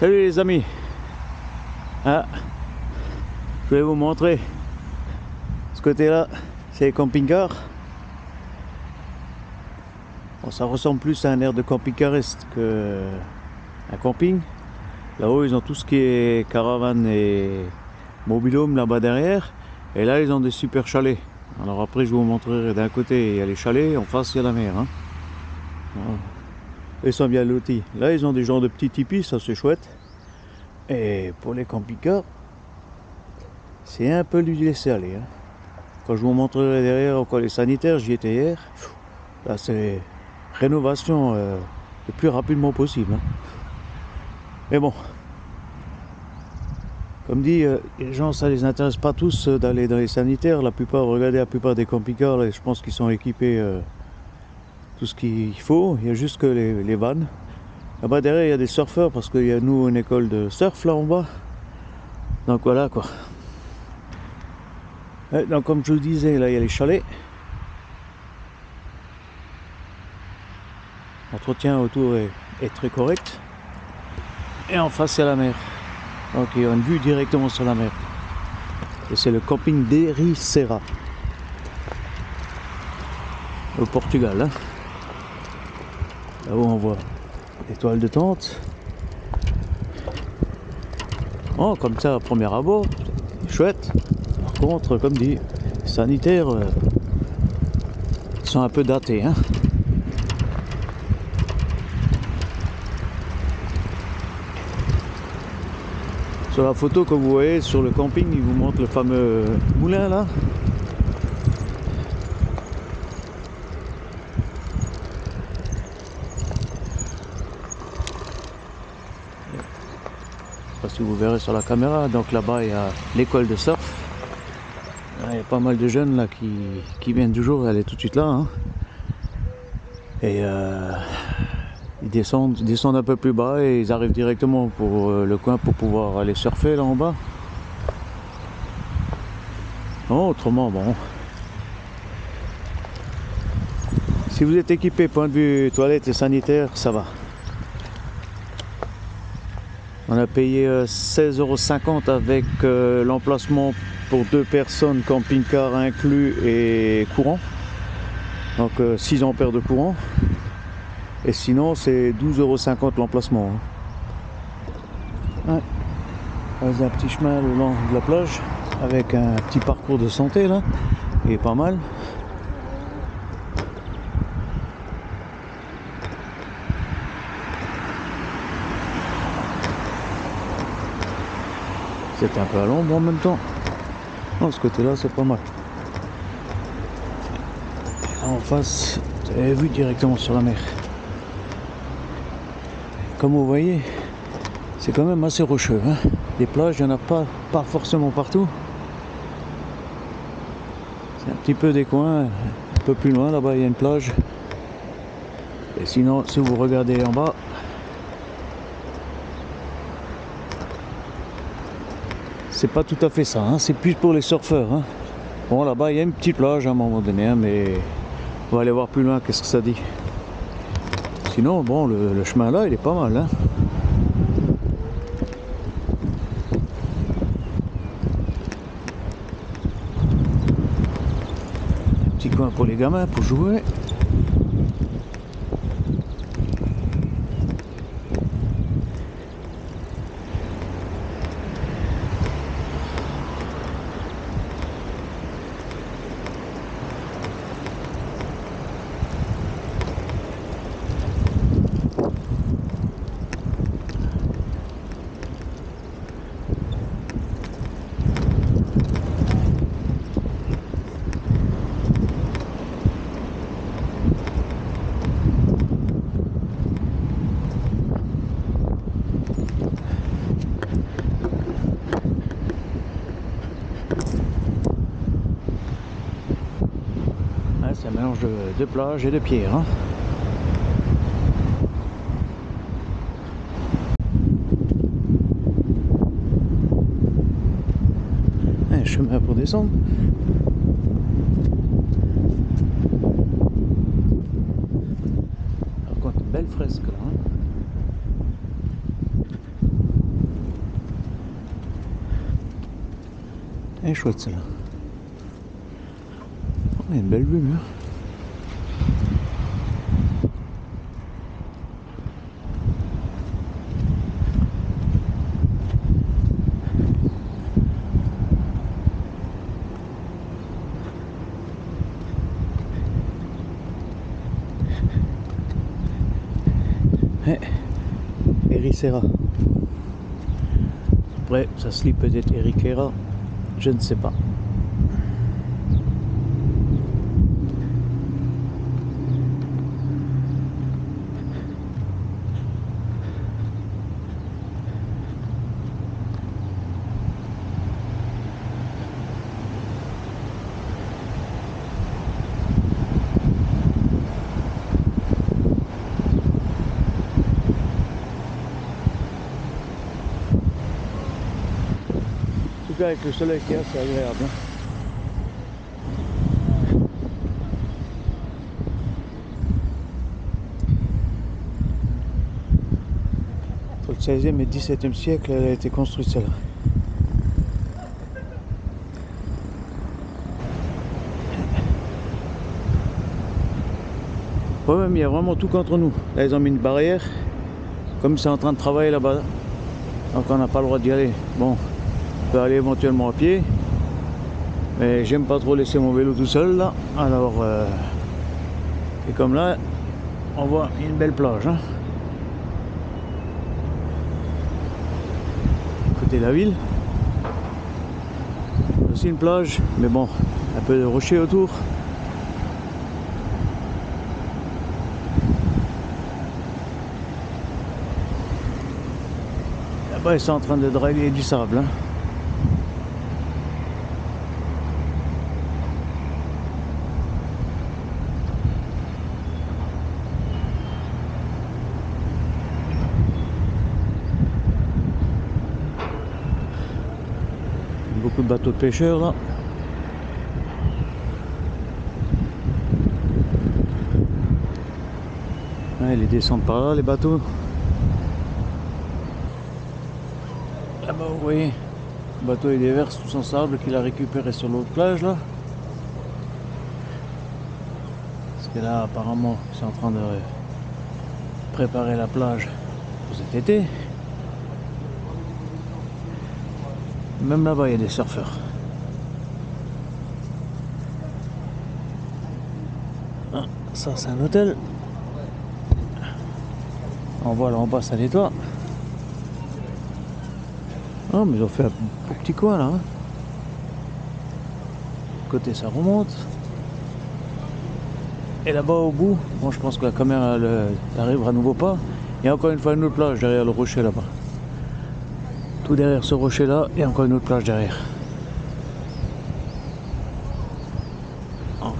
Salut les amis. Ah, je vais vous montrer. Ce côté-là, c'est les camping-cars. Bon, ça ressemble plus à un air de camping-cariste qu'un camping. Là-haut, ils ont tout ce qui est caravane et mobil-home là-bas derrière. Et là, ils ont des super chalets. Alors après, je vous montrerai. D'un côté, il y a les chalets, en face, il y a la mer. Hein. Voilà. Ils sont bien lotis. Là, ils ont des genres de petits tipis, ça c'est chouette. Et pour les camping-cars, c'est un peu du laisser aller. Hein. Quand je vous montrerai derrière encore les sanitaires, j'y étais hier. Là, c'est rénovation le plus rapidement possible. Hein. Mais bon, comme dit, les gens, ça les intéresse pas tous d'aller dans les sanitaires. La plupart, regardez la plupart des camping-cars, là, je pense qu'ils sont équipés tout ce qu'il faut. Il y a juste que les vannes. Là-bas derrière, il y a des surfeurs parce qu'il y a nous une école de surf là en bas. Donc voilà quoi. Et donc comme je vous disais, là il y a les chalets. L'entretien autour est très correct. Et en face, il y a la mer. Donc il y a une vue directement sur la mer. Et c'est le camping d'Ericeira. Au Portugal. Hein. Là-haut, on voit des toiles de tente. Oh, comme ça, à premier abord, chouette. Par contre, comme dit, les sanitaires sont un peu datés. Hein. Sur la photo que vous voyez sur le camping, il vous montre le fameux moulin là. Je sais pas si vous verrez sur la caméra. Donc là-bas il y a l'école de surf. Il y a pas mal de jeunes là qui viennent toujours aller tout de suite là. Hein. Et ils descendent un peu plus bas et ils arrivent directement pour le coin pour pouvoir aller surfer là en bas. Oh, autrement, bon. Si vous êtes équipé point de vue toilettes et sanitaire, ça va. On a payé 16,50 € avec l'emplacement pour 2 personnes, camping-car inclus et courant. Donc 6 ampères de courant. Et sinon, c'est 12,50 € l'emplacement. Hein. Ouais. Il y a un petit chemin le long de la plage avec un petit parcours de santé là. Il est pas mal. C'est un peu à l'ombre en même temps. Non, ce côté-là, c'est pas mal. Et là, en face, vous avez vu directement sur la mer. Comme vous voyez, c'est quand même assez rocheux. Hein. Les plages, il n'y en a pas forcément partout. C'est un petit peu des coins. Un peu plus loin, là-bas, il y a une plage. Et sinon, si vous regardez en bas, c'est pas tout à fait ça. Hein. C'est plus pour les surfeurs. Hein. Bon, là-bas, il y a une petite plage à un moment donné, hein, mais on va aller voir plus loin, qu'est-ce que ça dit. Sinon, bon, le chemin là, il est pas mal. Hein. Un petit coin pour les gamins, pour jouer. C'est un mélange de plage et de pierre. Hein. Un chemin pour descendre. Par contre, belle fresque là. Hein. Elle est chouette celle-là. Oh, il y a une belle vue là. Ericeira. Après, ça se lit peut-être Ericeira, je ne sais pas. En tout cas, avec le soleil qu'il y a, c'est agréable. Hein. Entre le 16e et le 17e siècle, elle a été construite celle-là. Ouais, même il y a vraiment tout contre nous. Là, ils ont mis une barrière, comme c'est en train de travailler là-bas. Donc on n'a pas le droit d'y aller. Bon, on peut aller éventuellement à pied. Mais j'aime pas trop laisser mon vélo tout seul là. Alors, et comme là, on voit une belle plage. Hein. Côté de la ville. Aussi une plage, mais bon, un peu de rochers autour. Là-bas, ils sont en train de draguer du sable. Hein. Beaucoup de bateaux de pêcheurs là. Ouais, ils descendent par là les bateaux. Là-bas vous voyez, le bateau il déverse tout son sable qu'il a récupéré sur l'autre plage là. Parce que là apparemment c'est en train de préparer la plage pour cet été. Même là-bas il y a des surfeurs. Ah, ça c'est un hôtel. On voit là en bas ça nettoie. Ah mais ils ont fait un petit coin là. Hein. Côté ça remonte. Et là-bas au bout, bon je pense que la caméra n'arrivera à nouveau pas. Il y a encore une fois une autre plage derrière le rocher là-bas. Tout derrière ce rocher là, et encore une autre plage derrière.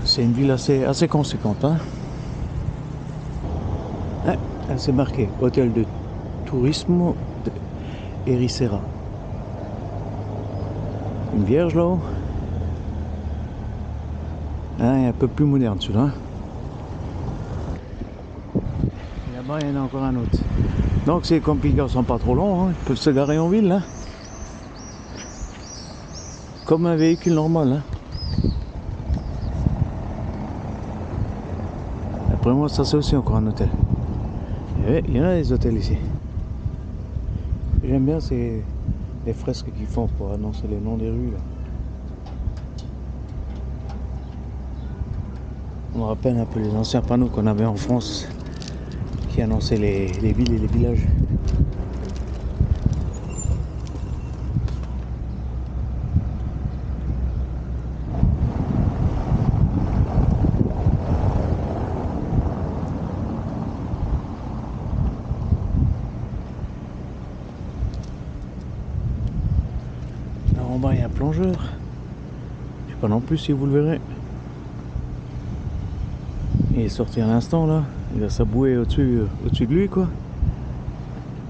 C'est une ville assez conséquente. Hein. Ah, elle s'est marquée hôtel de tourisme de Ericeira. Une vierge là-haut. Ah, il est un peu plus moderne celui-là. Là-bas il y en a encore un autre. Donc ces camping-cars sont pas trop longs, hein. Ils peuvent se garer en ville. Hein. Comme un véhicule normal. Hein. Après moi ça c'est aussi encore un hôtel. Et il y en a des hôtels ici. J'aime bien c'est les fresques qu'ils font pour annoncer les noms des rues là. On me rappelle un peu les anciens panneaux qu'on avait en France qui annonçaient les villes et les villages. Là en bas il y a un plongeur. Je sais pas non plus si vous le verrez. Il est sorti à l'instant là, il a sa bouée au-dessus de lui quoi.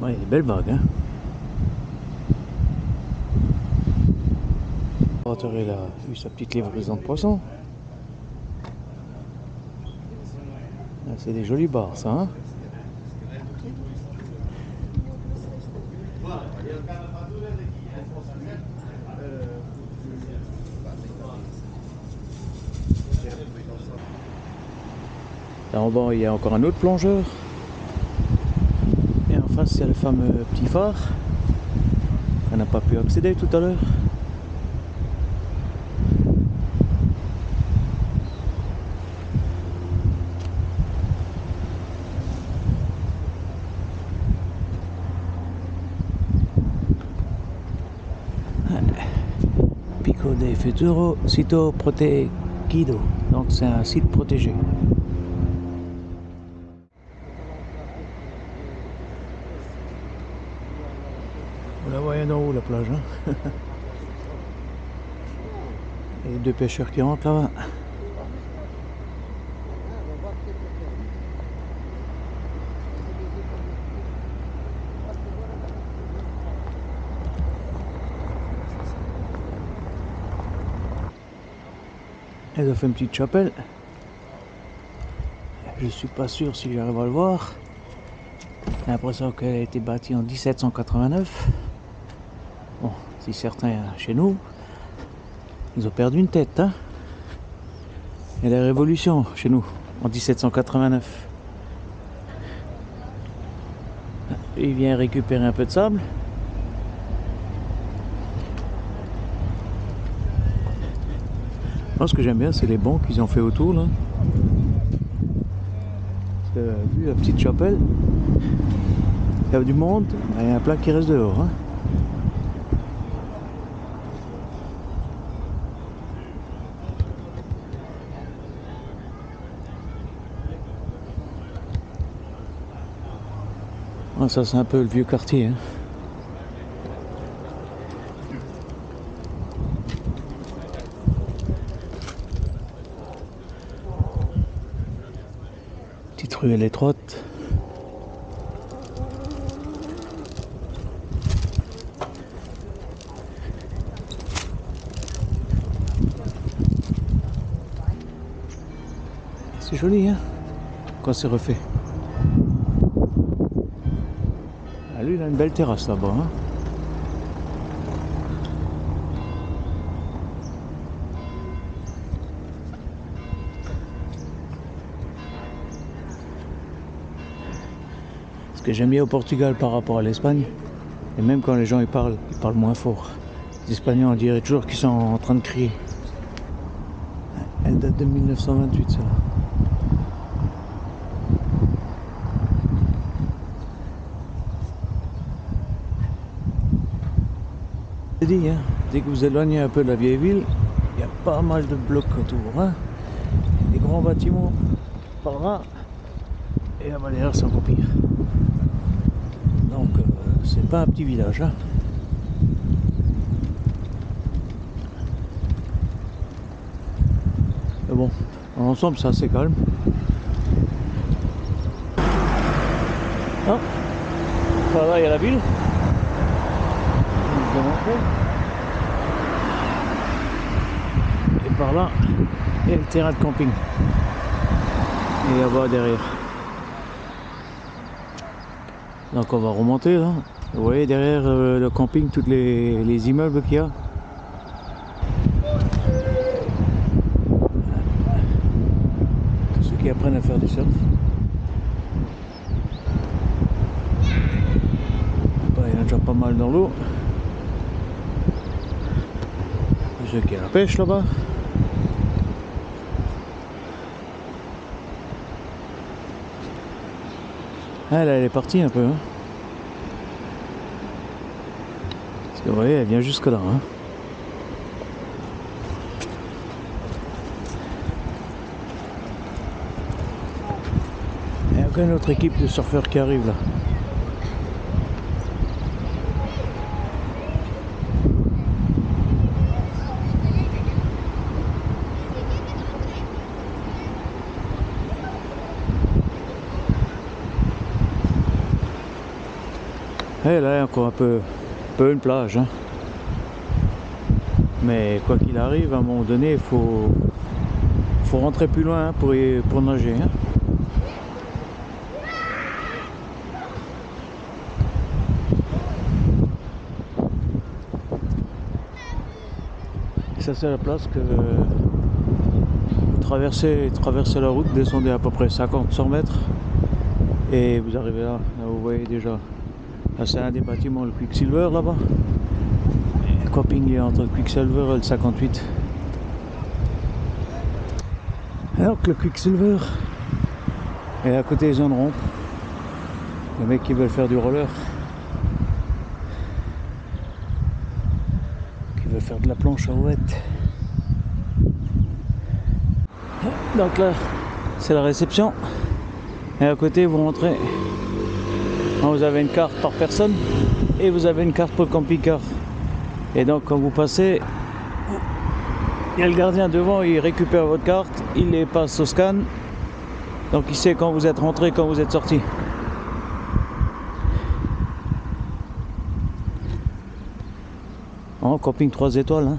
Ouais, il y a des belles vagues hein. Il a eu sa petite livraison de poissons. C'est des jolis bars ça hein. Là en bas, il y a encore un autre plongeur. Et en face, il y a le fameux petit phare. On n'a pas pu accéder tout à l'heure. Pico de Futuro Sito Protegido. Donc c'est un site protégé. Vous la voyez d'en haut la plage, hein. Et deux pêcheurs qui rentrent là-bas. Ils ont fait une petite chapelle. Je suis pas sûr si j'arrive à le voir. J'ai l'impression qu'elle a été bâtie en 1789. Bon, si certains chez nous, ils ont perdu une tête, hein. Et la Révolution chez nous, en 1789. Il vient récupérer un peu de sable. Moi, ce que j'aime bien, c'est les bancs qu'ils ont fait autour, là. Vu la petite chapelle, il y a du monde, il y a un plat qui reste dehors, hein. Ah, ça c'est un peu le vieux quartier, hein. Petite ruelle étroite. C'est joli, hein, quand c'est refait. Ah, lui, il a une belle terrasse là-bas, hein. Ce que j'aime bien au Portugal par rapport à l'Espagne, et même quand les gens ils parlent moins fort. Les Espagnols, on dirait toujours qu'ils sont en train de crier. Elle date de 1928, ça. C'est dit, hein, dès que vous éloignez un peu de la vieille ville, il y a pas mal de blocs autour, hein. Des grands bâtiments par là, et là-bas derrière c'est encore pire. Donc c'est pas un petit village, hein. Mais bon, en ensemble c'est assez calme. Ah, par là il y a la ville. Et par là, il y a le terrain de camping. Et là-bas derrière. Donc on va remonter là. Vous voyez derrière le camping, tous les immeubles qu'il y a. Ceux qui apprennent à faire du surf. Il y en a déjà pas mal dans l'eau. Ceux qui a la pêche là-bas. Elle est partie un peu, hein. Parce que vous voyez, elle vient jusque là, hein. Il y a encore une autre équipe de surfeurs qui arrive là. Et là, il y a encore un peu une plage, hein. Mais quoi qu'il arrive, à un moment donné, il faut rentrer plus loin, hein, pour nager, hein. ça c'est la place que vous traversez la route, descendez à peu près 50-100 mètres et vous arrivez là, vous voyez déjà. Là c'est un des bâtiments, le Quicksilver là-bas. Le camping est entre le Quicksilver et le 58. Alors que le Quicksilver est à côté des zones rondes. Les mecs qui veulent faire du roller, qui veulent faire de la planche à roulettes. Donc là c'est la réception et à côté vous rentrez. Vous avez une carte par personne et vous avez une carte pour le camping-car. Et donc quand vous passez, il y a le gardien devant, il récupère votre carte, il les passe au scan. Donc il sait quand vous êtes rentré, quand vous êtes sorti. Oh, camping 3 étoiles. Hein.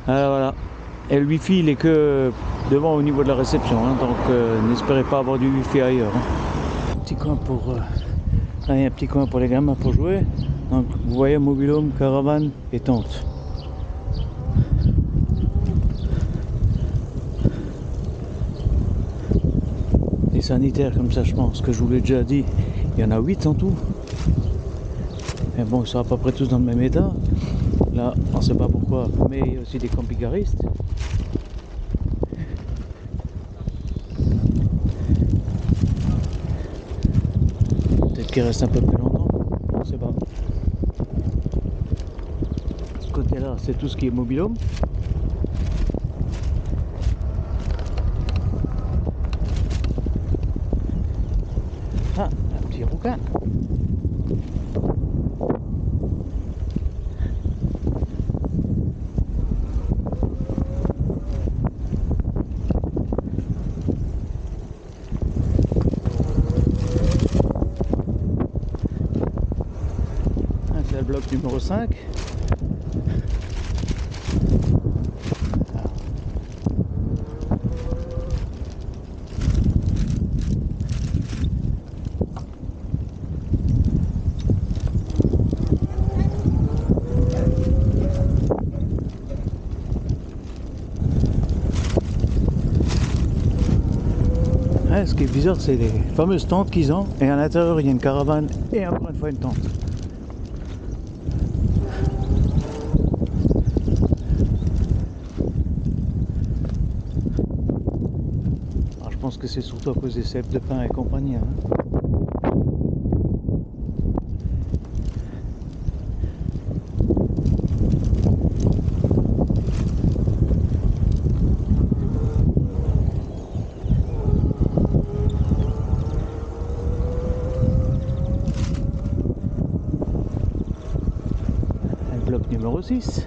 Alors voilà. Et le wifi il est que devant au niveau de la réception. Hein. Donc n'espérez pas avoir du wifi ailleurs. Hein. Petit coin pour... Là, il y a un petit coin pour les gamins pour jouer. Donc vous voyez mobil-home, caravane et tente. Des sanitaires comme ça, je pense que je vous l'ai déjà dit, il y en a 8 en tout. Mais bon, ils sont à peu près tous dans le même état. Là, on ne sait pas pourquoi, mais il y a aussi des camping-caristes. Peut-être qu'ils restent un peu plus longtemps, on ne sait pas. Ce côté-là, c'est tout ce qui est mobil-home. Ah, un petit rouquin. C'est le bloc numéro 5. Ce qui est bizarre, c'est les fameuses tentes qu'ils ont, et à l'intérieur il y a une caravane et encore une fois une tente. Alors, je pense que c'est surtout à cause des cèpes de pin et compagnie. Hein. Bloc numéro 6.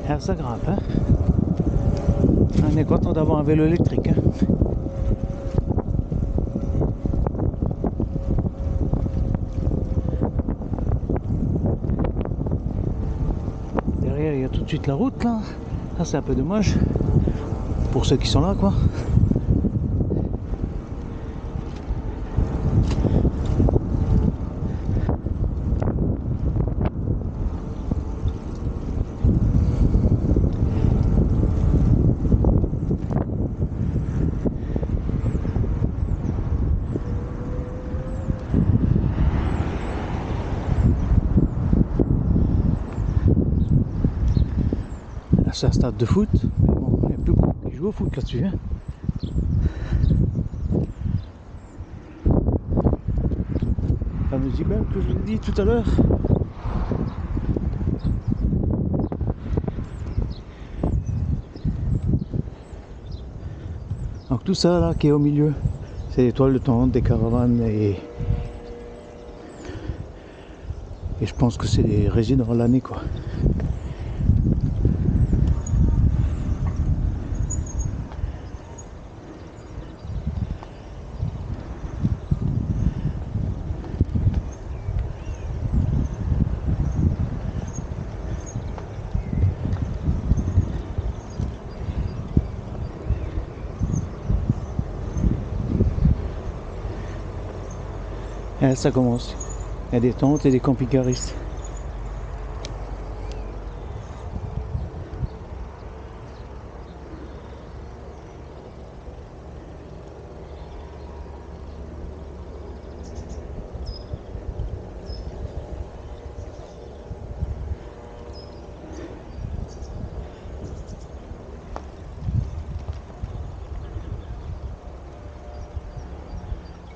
Ah, ça grimpe, hein. On est content d'avoir un vélo électrique. Hein. Il y a tout de suite la route là. Ça c'est un peu dommage pour ceux qui sont là quoi. C'est un stade de foot. Bon, il y a plus beaucoup qui jouent au foot là-dessus. Hein. La musique même que je vous ai dit tout à l'heure. Donc tout ça là qui est au milieu, c'est des toiles de tente, des caravanes et je pense que c'est des résidents à l'année quoi. Et là, ça commence. Il y a des tentes et des camping-caristes.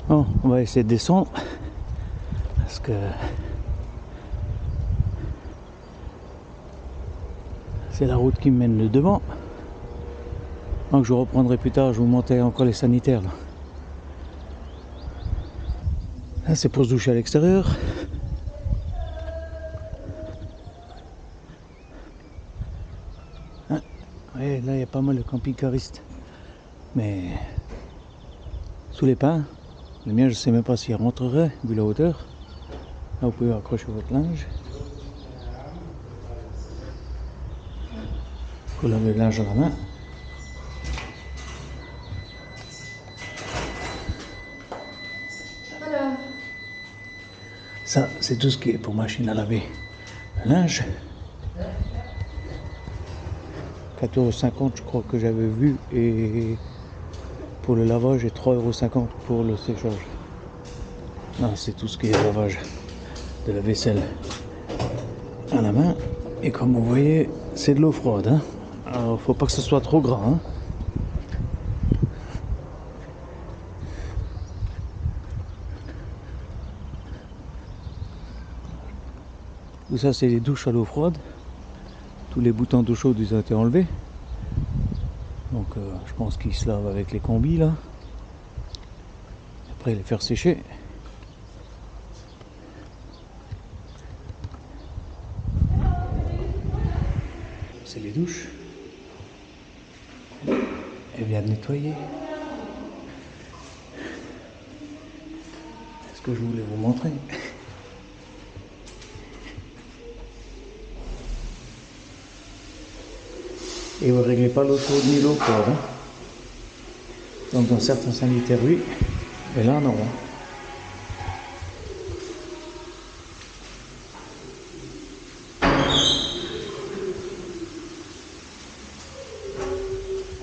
Bon, on va essayer de descendre parce que c'est la route qui me mène de devant. Donc je reprendrai plus tard, je vous montrerai encore les sanitaires là. Là c'est pour se doucher à l'extérieur. Ah, ouais, là il y a pas mal de camping-caristes. Mais sous les pins, le mien je sais même pas s'il rentrerait vu la hauteur. Là vous pouvez accrocher votre linge. Faut laver le linge à la main. Ça, c'est tout ce qui est pour machine à laver le linge. 4,50 € je crois que j'avais vu, et pour le lavage et 3,50 € pour le séchage. Là c'est tout ce qui est lavage de la vaisselle à la main. Et comme vous voyez, c'est de l'eau froide, hein. Alors faut pas que ce soit trop gras, hein. Tout ça c'est les douches à l'eau froide. Tous les boutons d'eau chaude ils ont été enlevés. Donc je pense qu'ils se lavent avec les combis là. Après les faire sécher. C'est les douches. Elle vient de nettoyer. C'est ce que je voulais vous montrer. Et vous ne réglez pas l'eau chaude ni l'eau froide, hein. Donc dans certains sanitaires oui, mais là non.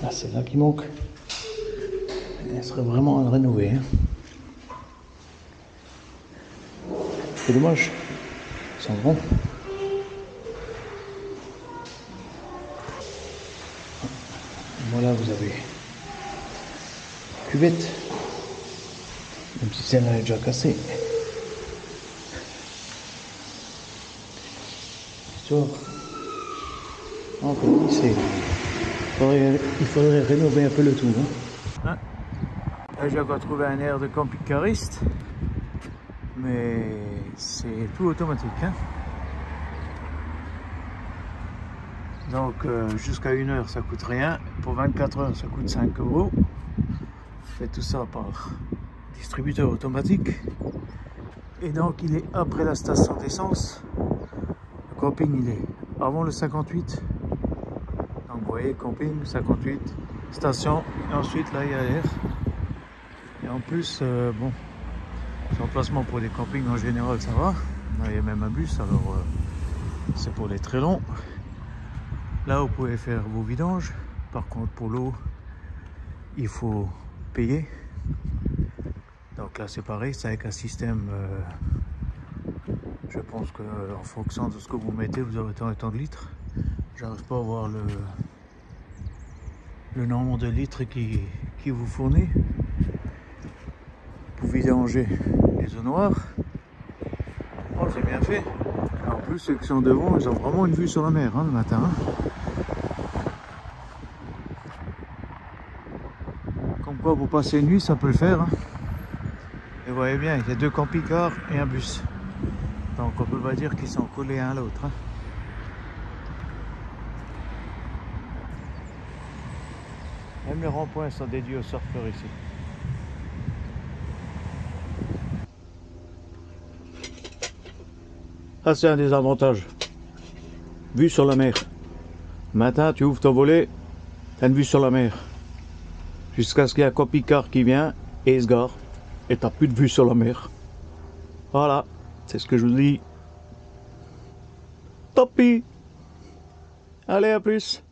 Ah, c'est là qui manque. Elle serait vraiment à rénover, hein. C'est dommage. Ils sont grands. Voilà, vous avez cuvette, même si celle-là est déjà cassée. Histoire. En fait, il faudrait rénover un peu le tout, hein. Là, j'ai encore trouvé un air de camping-cariste, mais c'est tout automatique, hein. Donc jusqu'à 1 heure ça coûte rien, pour 24 heures ça coûte 5 €. Faites tout ça par distributeur automatique. Et donc il est après la station d'essence. Le camping il est avant le 58. Donc vous voyez, camping 58, station, et ensuite là il y a l'air. Et en plus bon, l'emplacement pour les campings en général ça va. Là il y a même un bus, alors c'est pour les très longs. Là, vous pouvez faire vos vidanges. Par contre, pour l'eau, il faut payer. Donc là, c'est pareil, c'est avec un système. Je pense qu'en fonction de ce que vous mettez, vous aurez tant et tant de litres. J'arrive pas à voir le nombre de litres qui vous fournit. Pour vidanger les eaux noires. Oh, c'est bien fait. En plus, ceux qui sont devant, ils ont vraiment une vue sur la mer, hein, le matin. Comme quoi, pour passer une nuit, ça peut le faire, hein. Et vous voyez bien, il y a 2 camping-cars et un bus. Donc on peut pas dire qu'ils sont collés l'un à l'autre, hein. Même les ronds-points sont dédiés aux surfeurs ici. Ça, c'est un des avantages. Vue sur la mer. Le matin, tu ouvres ton volet, tu as une vue sur la mer. Jusqu'à ce qu'il y ait un camping-car qui vient et il se gare. Et tu n'as plus de vue sur la mer. Voilà, c'est ce que je vous dis. Topi! Allez, à plus!